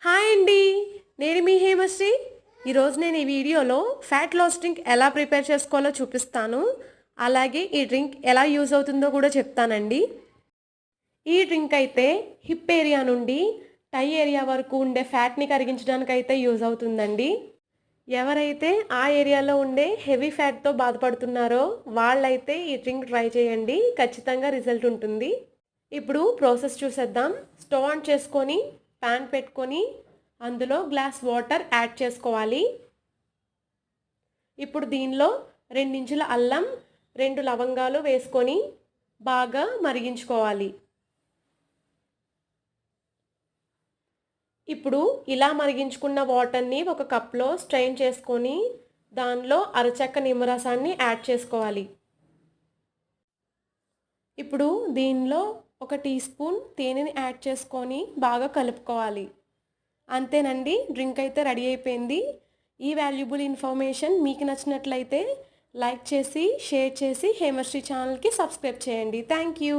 Hi అండి, నేను మీ హేమశ్రీ. ఈరోజు నేను ఈ వీడియోలో ఫ్యాట్ లాస్ డ్రింక్ ఎలా ప్రిపేర్ చేసుకోవాలో చూపిస్తాను. అలాగే ఈ డ్రింక్ ఎలా యూజ్ అవుతుందో కూడా చెప్తానండి. ఈ డ్రింక్ అయితే హిప్ ఏరియా నుండి టై ఏరియా వరకు ఉండే ఫ్యాట్ని కరిగించడానికి అయితే యూజ్ అవుతుందండి. ఎవరైతే ఆ ఏరియాలో ఉండే హెవీ ఫ్యాట్తో బాధపడుతున్నారో వాళ్ళైతే ఈ డ్రింక్ ట్రై చేయండి, ఖచ్చితంగా రిజల్ట్ ఉంటుంది. ఇప్పుడు ప్రాసెస్ చూసేద్దాం. స్టవ్ ఆన్ చేసుకొని ప్యాన్ పెట్టుకొని అందులో గ్లాస్ వాటర్ యాడ్ చేసుకోవాలి. ఇప్పుడు దీనిలో 2 ఇంచుల అల్లం, 2 లవంగాలు వేసుకొని బాగా మరిగించుకోవాలి. ఇప్పుడు ఇలా మరిగించుకున్న వాటర్ని ఒక కప్లో స్ట్రెయిన్ చేసుకొని దానిలో అరచెక్క నిమ్మరసాన్ని యాడ్ చేసుకోవాలి. ఇప్పుడు దీనిలో 1 టీ స్పూన్ తేనెని యాడ్ చేసుకొని బాగా కలుపుకోవాలి. అంతేనండి, డ్రింక్ అయితే రెడీ అయిపోయింది. ఈ వాల్యుబుల్ ఇన్ఫర్మేషన్ మీకు నచ్చినట్లయితే లైక్ చేసి, షేర్ చేసి హేమశ్రీ ఛానల్కి సబ్స్క్రైబ్ చేయండి. Thank you.